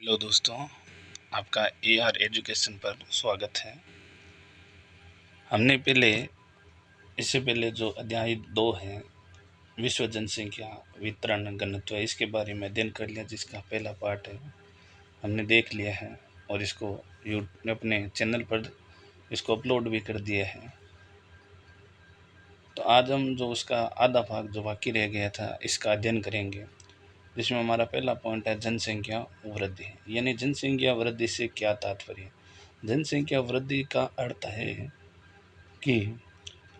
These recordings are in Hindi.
हेलो दोस्तों, आपका AR एजुकेशन पर स्वागत है। हमने इससे पहले जो अध्याय 2 है विश्व जनसंख्या वितरण घनत्व, इसके बारे में अध्ययन कर लिया, जिसका पहला पार्ट है हमने देख लिया है और इसको अपने चैनल पर इसको अपलोड भी कर दिया है। तो आज हम जो उसका आधा भाग जो बाकी रह गया था इसका अध्ययन करेंगे, जिसमें हमारा पहला पॉइंट है जनसंख्या वृद्धि। यानी जनसंख्या वृद्धि से क्या तात्पर्य है। जनसंख्या वृद्धि का अर्थ है कि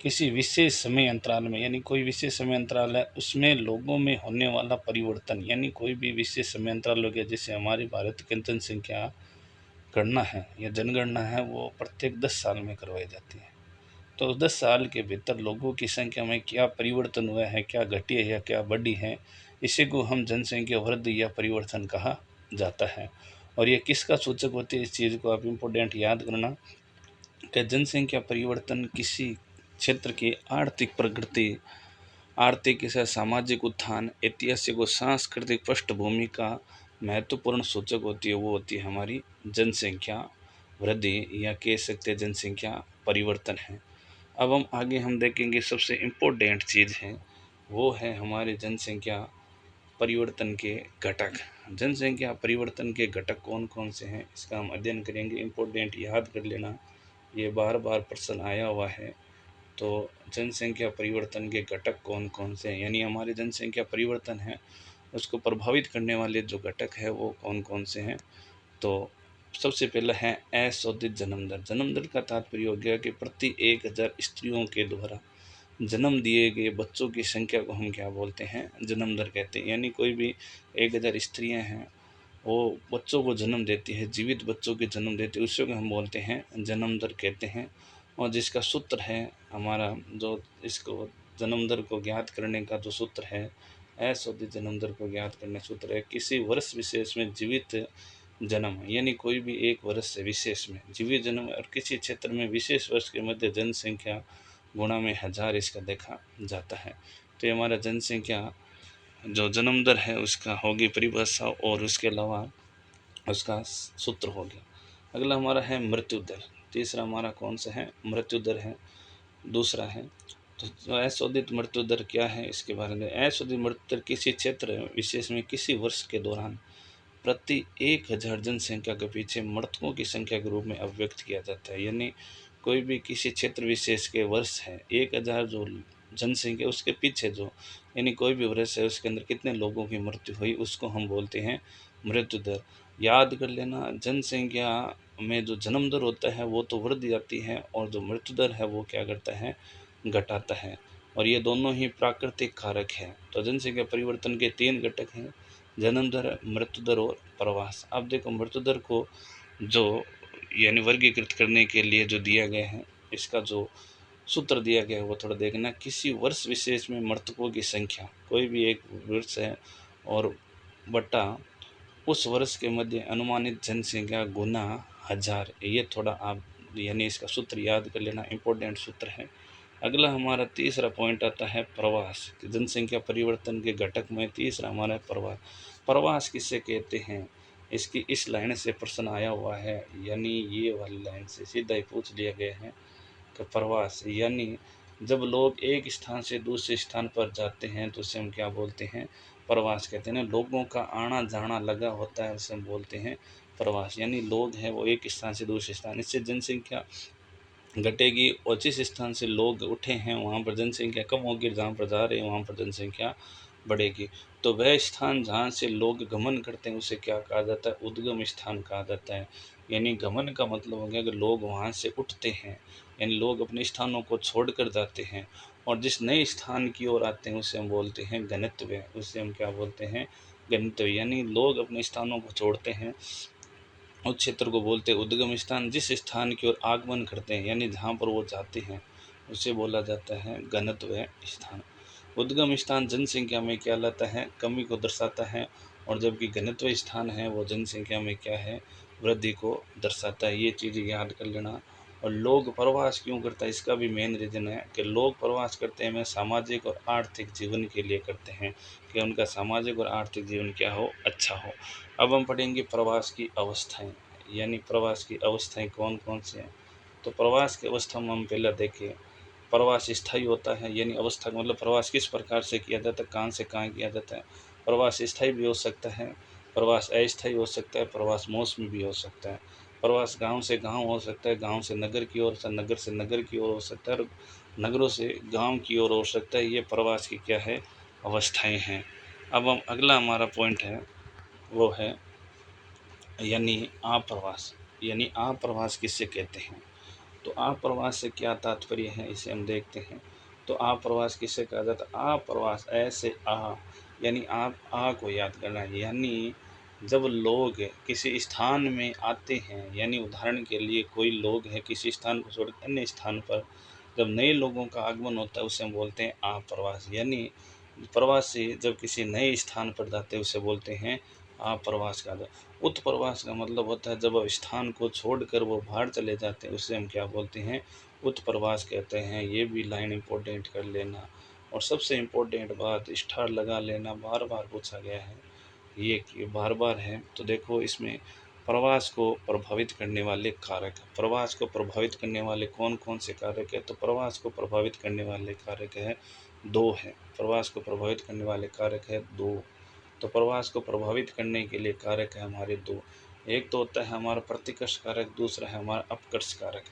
किसी विशेष समय अंतराल में, यानी कोई विशेष समय अंतराल है उसमें लोगों में होने वाला परिवर्तन, यानी कोई भी विशेष समय अंतराल हो गया। जैसे हमारी भारत की जनसंख्या गणना है या जनगणना है वो प्रत्येक 10 साल में करवाई जाती है। तो 10 साल के भीतर लोगों की संख्या में क्या परिवर्तन हुआ है, क्या घटी है या क्या बढ़ी है, इसी को हम जनसंख्या वृद्धि या परिवर्तन कहा जाता है। और ये किसका सूचक होती है, इस चीज़ को आप इम्पोर्टेंट याद करना कि जनसंख्या परिवर्तन किसी क्षेत्र की आर्थिक प्रगति, आर्थिक या सामाजिक उत्थान, ऐतिहासिक और सांस्कृतिक पृष्ठभूमि का महत्वपूर्ण सूचक होती है। वो होती है हमारी जनसंख्या वृद्धि या कह सकते हैं जनसंख्या परिवर्तन है। अब हम देखेंगे सबसे इम्पोर्टेंट चीज़ है वो है हमारे जनसंख्या परिवर्तन के घटक। जनसंख्या परिवर्तन के घटक कौन कौन से हैं इसका हम अध्ययन करेंगे। इम्पोर्टेंट याद कर लेना, ये बार बार प्रश्न आया हुआ है। तो जनसंख्या परिवर्तन के घटक कौन कौन से हैं, यानी हमारी जनसंख्या परिवर्तन है उसको प्रभावित करने वाले जो घटक है वो कौन कौन से हैं। तो सबसे पहला है अशोधित जन्म दर। जन्म दर का तात्पर्य हो गया कि प्रति 1000 स्त्रियों के द्वारा जन्म दिए गए बच्चों की संख्या को हम क्या बोलते हैं, जन्म दर कहते हैं। यानी कोई भी 1000 स्त्रियां हैं वो बच्चों को जन्म देती है, जीवित बच्चों के जन्म देती है, उसको हम बोलते हैं जन्म दर कहते हैं। और जिसका सूत्र है हमारा, जो इसको जन्म दर को ज्ञात करने का जो सूत्र है, अशोधित जन्म दर को ज्ञात करने सूत्र है किसी वर्ष विशेष में जीवित जन्म, यानी कोई भी एक वर्ष से विशेष में जीवित जन्म और किसी क्षेत्र में विशेष वर्ष के मध्य जनसंख्या गुणा में 1000 इसका देखा जाता है। तो ये हमारा जनसंख्या जो जन्म दर है उसका होगी परिभाषा और उसके अलावा उसका सूत्र हो गया। अगला हमारा है मृत्यु दर। तीसरा हमारा कौन सा है, मृत्यु दर है, दूसरा है। तो अशोधित मृत्यु दर क्या है इसके बारे में। अशोधित मृत्यु दर किसी क्षेत्र विशेष में किसी वर्ष के दौरान प्रति 1000 जनसंख्या के पीछे मृतकों की संख्या के रूप में अभिव्यक्त किया जाता है। यानी कोई भी किसी क्षेत्र विशेष के वर्ष है 1000 जो जनसंख्या उसके पीछे जो, यानी कोई भी वर्ष है उसके अंदर कितने लोगों की मृत्यु हुई उसको हम बोलते हैं मृत्यु दर। याद कर लेना, जनसंख्या में जो जन्म दर होता है वो तो वृद्धि जाती है और जो मृत्यु दर है वो क्या करता है, घटाता है। और ये दोनों ही प्राकृतिक कारक हैं। तो जनसंख्या परिवर्तन के 3 घटक हैं, जन्म दर, मृत्यु दर और प्रवास। अब देखो मृत्यु दर को जो यानी वर्गीकृत करने के लिए जो दिया गया है, इसका जो सूत्र दिया गया है वो थोड़ा देखना। किसी वर्ष विशेष में मृतकों की संख्या, कोई भी एक वर्ष है और बटा उस वर्ष के मध्य अनुमानित जनसंख्या गुना 1000, ये थोड़ा आप यानी इसका सूत्र याद कर लेना, इंपॉर्टेंट सूत्र है। अगला हमारा तीसरा पॉइंट आता है प्रवास। जनसंख्या परिवर्तन के घटक में तीसरा हमारा प्रवास। प्रवास किसे कहते हैं, इसकी इस लाइन से प्रश्न आया हुआ है, यानी ये वाली लाइन से सीधा ही पूछ लिया गया है कि प्रवास यानी जब लोग एक स्थान से दूसरे स्थान पर जाते हैं तो उसे हम क्या बोलते हैं, प्रवास कहते हैं ना। लोगों का आना जाना लगा होता है उसे हम बोलते हैं प्रवास। यानी लोग हैं वो एक स्थान से दूसरे स्थान, इससे जनसंख्या घटेगी और जिस स्थान से लोग उठे हैं वहाँ पर जनसंख्या कम होगी, जहाँ पर जा रहे हैं वहाँ पर जनसंख्या बढ़ेगी। तो वह स्थान जहाँ से लोग गमन करते हैं उसे क्या कहा जाता है, उद्गम स्थान कहा जाता है। यानी गमन का मतलब हो गया कि लोग वहाँ से उठते हैं, यानी लोग अपने स्थानों को छोड़कर जाते हैं और जिस नए स्थान की ओर आते हैं उसे हम बोलते हैं गंतव्य, उसे हम क्या बोलते हैं, गंतव्य। यानी लोग अपने स्थानों को छोड़ते हैं उस क्षेत्र को बोलते हैं उद्गम स्थान। जिस स्थान की ओर आगमन करते हैं यानी जहाँ पर वो जाते हैं उसे बोला जाता है गंतव्य स्थान। उद्गम स्थान जनसंख्या में क्या लाता है, कमी को दर्शाता है, और जबकि गंतव्य स्थान है वो जनसंख्या में क्या है, वृद्धि को दर्शाता है। ये चीज़ याद कर लेना। और लोग प्रवास क्यों करता है, इसका भी मेन रीज़न है कि लोग प्रवास करते हैं सामाजिक और आर्थिक जीवन के लिए करते हैं कि उनका सामाजिक और आर्थिक जीवन क्या हो, अच्छा हो। अब हम पढ़ेंगे प्रवास की अवस्थाएं, यानी प्रवास की अवस्थाएं कौन कौन सी हैं। तो प्रवास की अवस्था में हम पहले देखें, प्रवास स्थायी होता है, यानी अवस्था का मतलब प्रवास किस प्रकार से किया जाता है, कहाँ से कहाँ किया जाता है। प्रवास स्थायी भी हो सकता है, प्रवास अस्थायी हो सकता है, प्रवास मौसमी भी हो सकता है। प्रवास गांव से गांव हो सकता है, गांव से नगर की ओर, नगर से नगर की ओर हो सकता है, और नगरों से गांव की ओर हो सकता है। ये प्रवास की क्या है, अवस्थाएं हैं। अब हम अगला हमारा पॉइंट है वो है यानी आप्रवास। यानी आप्रवास किससे कहते हैं, तो आप्रवास से क्या तात्पर्य है इसे हम देखते हैं। तो आप्रवास किससे कहा जाता है, आप्रवास ऐसे यानी आप को याद करना है। यानी जब लोग किसी स्थान में आते हैं, यानी उदाहरण के लिए कोई लोग हैं किसी स्थान को छोड़ अन्य स्थान पर, जब नए लोगों का आगमन होता है उसे हम बोलते हैं आप्रवास। यानी प्रवासी जब किसी नए स्थान पर जाते हैं उसे बोलते हैं आप्रवास का। उत्प्रवास का मतलब होता है जब स्थान को छोड़कर वो बाहर चले जाते हैं, उसे हम क्या बोलते हैं, उत्प्रवास कहते हैं। ये भी लाइन इंपॉर्टेंट कर लेना। और सबसे इम्पोर्टेंट बात स्टार लगा लेना, बार बार पूछा गया है ये कि बार बार है। तो देखो इसमें प्रवास को प्रभावित करने वाले कारक, प्रवास को प्रभावित करने वाले कौन कौन से कारक है, तो प्रवास को प्रभावित करने वाले कारक है दो है। प्रवास को प्रभावित करने वाले कारक है दो। तो प्रवास को प्रभावित करने के लिए कारक है हमारे दो। एक तो होता है हमारा प्रतिकर्ष कारक, दूसरा है हमारा अपकर्ष कारक।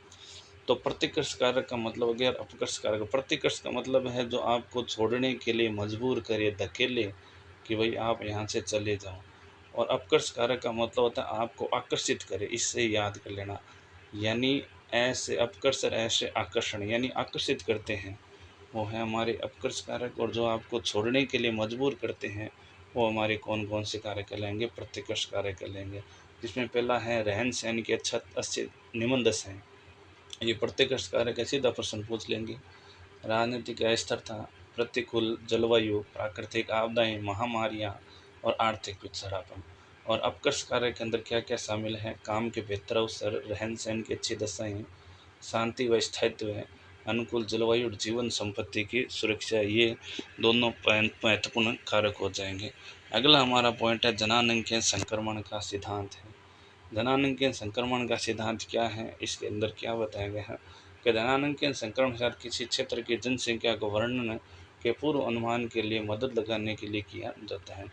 तो प्रतिकर्ष कारक का मतलब हो गया अपकर्ष कारक। प्रतिकर्ष का मतलब है जो आपको छोड़ने के लिए मजबूर करे, धकेले कि भाई आप यहाँ से चले जाओ। और अपकर्ष कारक का मतलब होता है आपको आकर्षित करे, इससे याद कर लेना। यानी ऐसे अपकर्ष और ऐसे आकर्षण, यानी आकर्षित करते हैं, वो है हमारे अपकर्ष कारक। और जो आपको छोड़ने के लिए मजबूर करते हैं वो हमारे कौन कौन से कारक कहलाएंगे, प्रतिकर्ष कारक कहलाएंगे। जिसमें पहला है रहन सहन की अच्छा अच्छे निमन दशा है, ये प्रतिकर्ष कारक है। सीधा प्रश्न पूछ लेंगे। राजनीतिक अस्थिरता, प्रतिकूल जलवायु, प्राकृतिक आपदाएं, महामारियां और आर्थिक पिछड़ापन। और अपकर्ष कार्य के अंदर क्या क्या शामिल है, काम के बेहतर अवसर, रहन सहन की अच्छी दशाएं, शांति व स्थायित्व, अनुकूल जलवायु और जीवन संपत्ति की सुरक्षा। ये दोनों महत्वपूर्ण कारक हो जाएंगे। अगला हमारा पॉइंट है जनांग के संक्रमण का सिद्धांत है। जनांग के संक्रमण का सिद्धांत क्या है, इसके अंदर क्या बताया गया है कि जनांग के संक्रमण से किसी क्षेत्र की जनसंख्या को वर्णन के पूर्व अनुमान के लिए मदद लगाने के लिए किया जाता है।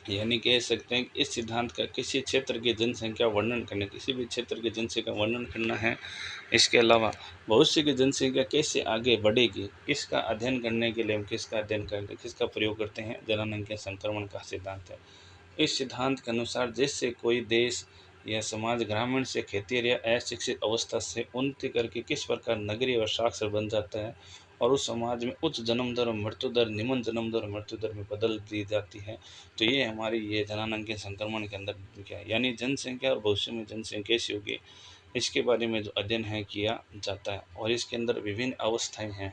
यानी कह सकते हैं कि इस सिद्धांत का किसी क्षेत्र की जनसंख्या वर्णन करने, किसी भी क्षेत्र की जनसंख्या वर्णन करना है, इसके अलावा भविष्य की जनसंख्या कैसे आगे बढ़ेगी, इसका अध्ययन करने के लिए हम किसका अध्ययन करते हैं, किसका प्रयोग करते हैं, जनांग के संक्रमण का सिद्धांत है। इस सिद्धांत के अनुसार जैसे कोई देश या समाज ग्रामीण से खेती या अशिक्षित अवस्था से उन्नति करके किस प्रकार नगरीय और साक्षर बन जाता है और उस समाज में उच्च जन्म दर और मृत्यु दर निम्न जन्म दर और मृत्यु दर में बदल दी जाती है। तो ये हमारी ये जनांग के संक्रमण के अंदर क्या है, यानी जनसंख्या और भविष्य में जनसंख्या कैसी होगी इसके बारे में जो अध्ययन है किया जाता है। और इसके अंदर विभिन्न अवस्थाएं हैं।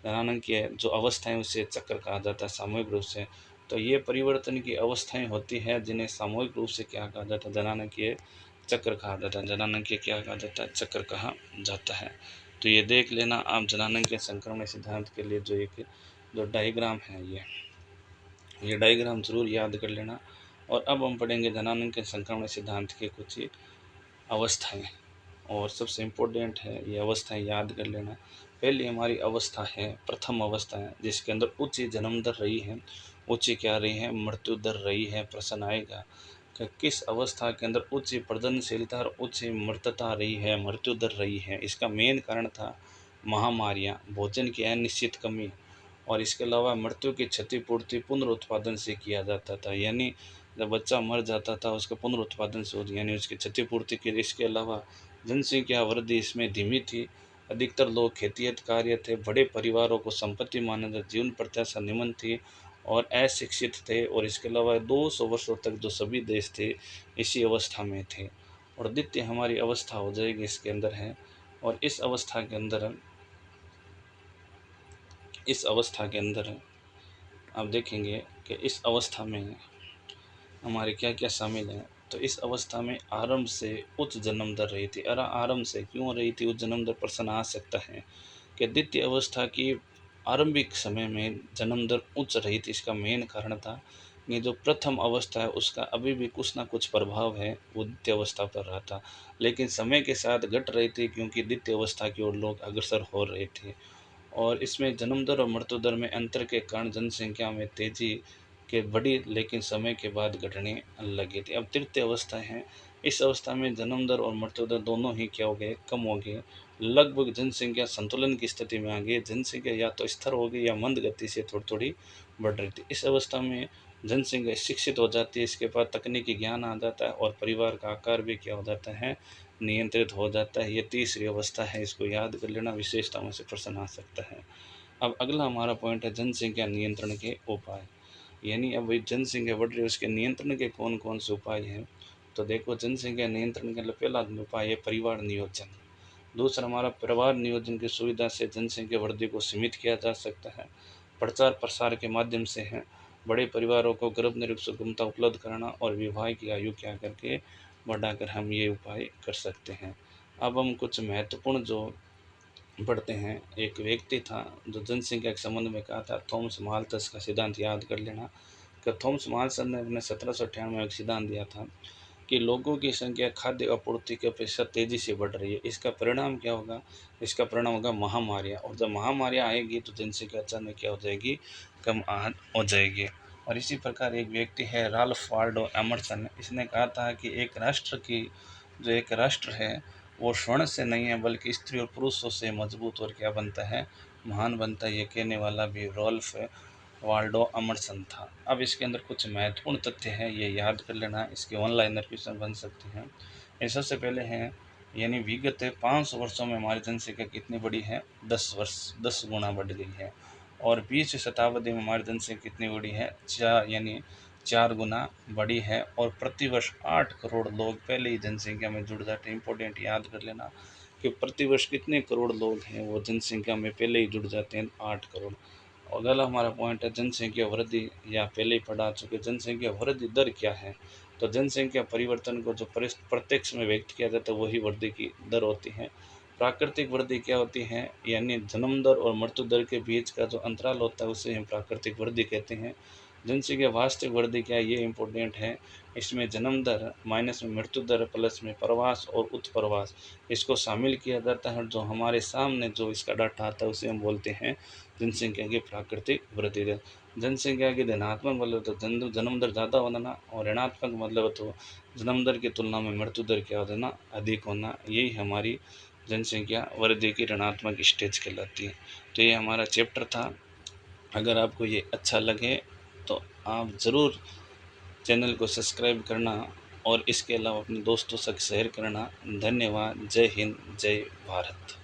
जनानंद की जो अवस्थाएं उसे चक्र कहा जाता है सामूहिक रूप से। तो ये परिवर्तन की अवस्थाएं होती हैं जिन्हें सामूहिक रूप से क्या कहा जाता है, जनानंद की चक्र कहा जाता है। जनानंद के क्या कहा जाता है, चक्र कहा जाता है। तो ये देख लेना आप जनानंद के संक्रमण सिद्धांत के लिए जो एक जो डायग्राम है ये डायग्राम जरूर याद कर लेना। और अब हम पढ़ेंगे जनानंद के संक्रमण सिद्धांत के कुछ अवस्थाएं। और सबसे इम्पोर्टेंट है ये अवस्थाएं याद कर लेना। पहली हमारी अवस्था है प्रथम अवस्था है जिसके अंदर उच्च जन्म दर रही है, उच्च क्या रही है, मृत्यु दर रही है। प्रश्न आएगा कि किस अवस्था के अंदर उच्च प्रजननशीलता और उच्च मृतता रही है, मृत्यु दर रही है। इसका मेन कारण था महामारियाँ, भोजन की अनिश्चित कमी और इसके अलावा मृत्यु की क्षतिपूर्ति पुनरुत्पादन से किया जाता था। यानी जब बच्चा मर जाता था उसका पुनरुत्पादन से होती, यानी उसकी क्षतिपूर्ति के। इसके अलावा जनसंख्या वृद्धि इसमें धीमी थी, अधिकतर लोग खेतियत कार्य थे, बड़े परिवारों को संपत्ति माना जाता, जीवन प्रत्याशा निम्न थी और अशिक्षित थे। और इसके अलावा 200 वर्षों तक जो सभी देश थे इसी अवस्था में थे। और द्वितीय हमारी अवस्था हो जाएगी इसके अंदर है। और इस अवस्था के अंदर आप देखेंगे कि इस अवस्था में हमारे क्या क्या शामिल हैं। तो इस अवस्था में आरंभ से उच्च जन्म दर रही थी। आरंभ से क्यों रही थी उच्च जन्म दर? प्रश्न आ सकता है कि द्वितीय अवस्था की आरंभिक समय में जन्म दर उच्च रही थी। इसका मेन कारण था ये जो प्रथम अवस्था है उसका अभी भी कुछ ना कुछ प्रभाव है वो द्वितीय अवस्था पर रहा था, लेकिन समय के साथ घट रही थी क्योंकि द्वितीय अवस्था की ओर लोग अग्रसर हो रहे थे। और इसमें जन्म दर और मृत्यु दर में अंतर के कारण जनसंख्या में तेजी के बढ़ी, लेकिन समय के बाद घटने लगी थी। अब तृतीय अवस्था है, इस अवस्था में जन्म दर और मृत्यु दर दोनों ही क्या हो गए? कम हो गए। लगभग जनसंख्या संतुलन की स्थिति में आ गई। जनसंख्या या तो स्थिर हो गई या मंद गति से थोड़ी थोड़ी बढ़ रही थी। इस अवस्था में जनसंख्या शिक्षित हो जाती है, इसके बाद तकनीकी ज्ञान आ जाता है और परिवार का आकार भी क्या हो जाता है? नियंत्रित हो जाता है। ये तीसरी अवस्था है, इसको याद कर लेना, विशेषताओं से प्रश्न आ सकता है। अब अगला हमारा पॉइंट है जनसंख्या नियंत्रण के उपाय। यानी अब भाई जनसंख्या बढ़ रही है उसके नियंत्रण के कौन कौन से उपाय हैं? तो देखो, जनसंख्या नियंत्रण के लिए पहला उपाय है परिवार नियोजन। दूसरा हमारा परिवार नियोजन की सुविधा से जनसंख्या वृद्धि को सीमित किया जा सकता है। प्रचार प्रसार के माध्यम से है, बड़े परिवारों को गर्भनिरोधक सुगमता उपलब्ध कराना और विवाह की आयु क्या करके बढ़ाकर हम ये उपाय कर सकते हैं। अब हम कुछ महत्वपूर्ण जो पढ़ते हैं, एक व्यक्ति था जो जनसंख्या के संबंध में कहा था, थॉमस माल्थस का सिद्धांत याद कर लेना। कि थॉमस माल्थस ने अपने 1798 में एक सिद्धांत दिया था कि लोगों की संख्या खाद्य आपूर्ति की अपेक्षा तेजी से बढ़ रही है। इसका परिणाम क्या होगा? इसका परिणाम होगा महामारियाँ, और जब महामारियाँ आएगी तो जनसंख्या अचानक क्या हो जाएगी? कम हो जाएगी। और इसी प्रकार एक व्यक्ति है राल्फ वाल्डो एमर्सन, इसने कहा था कि एक राष्ट्र की जो एक राष्ट्र है वो स्वर्ण से नहीं है बल्कि स्त्री और पुरुषों से मजबूत और क्या बनता है? महान बनता है। ये कहने वाला भी रॉल्फ वाल्डो एमर्सन था। अब इसके अंदर कुछ महत्वपूर्ण तथ्य हैं, ये याद कर लेना, इसके ऑनलाइन क्वेश्चन बन सकते हैं। ये सबसे पहले हैं, यानी विगत 500 वर्षों में हमारी जनसंख्या कितनी बढ़ी है? 10 गुना बढ़ गई है। और 20वीं शताब्दी में हमारी जनसंख्या कितनी बढ़ी है? 4 गुना बढ़ी है। और प्रतिवर्ष 8 करोड़ लोग पहले ही जनसंख्या में जुड़ जाते हैं। इंपॉर्टेंट याद कर लेना कि प्रतिवर्ष कितने करोड़ लोग हैं वो जनसंख्या में पहले ही जुड़ जाते हैं? 8 करोड़। और अगला हमारा पॉइंट है जनसंख्या वृद्धि, या पहले ही पढ़ा चुके, जनसंख्या वृद्धि दर क्या है? तो जनसंख्या परिवर्तन को जो प्रत्यक्ष में व्यक्त किया जाता है वही वृद्धि की दर होती है। प्राकृतिक वृद्धि क्या होती है? यानी जन्म दर और मृत्यु दर के बीच का जो अंतराल होता है उसे हम प्राकृतिक वृद्धि कहते हैं। जनसंख्या वास्तविक वृद्धि क्या है? ये इंपॉर्टेंट है। इसमें जन्म दर माइनस में मृत्यु दर प्लस में प्रवास और उत्प्रवास, इसको शामिल किया जाता है। जो हमारे सामने जो इसका डाटा आता है उसे हम बोलते हैं जनसंख्या की प्राकृतिक वृद्धि दर। जनसंख्या की धनात्मक मतलब तो जन्म दर ज़्यादा होना, और ऋणात्मक मतलब तो जन्म दर की तुलना में मृत्यु दर क्या होना? अधिक होना। यही हमारी जनसंख्या वृद्धि की ऋणात्मक स्टेज कहलाती है। तो ये हमारा चैप्टर था। अगर आपको ये अच्छा लगे तो आप ज़रूर चैनल को सब्सक्राइब करना और इसके अलावा अपने दोस्तों तक शेयर करना। धन्यवाद। जय हिंद, जय भारत।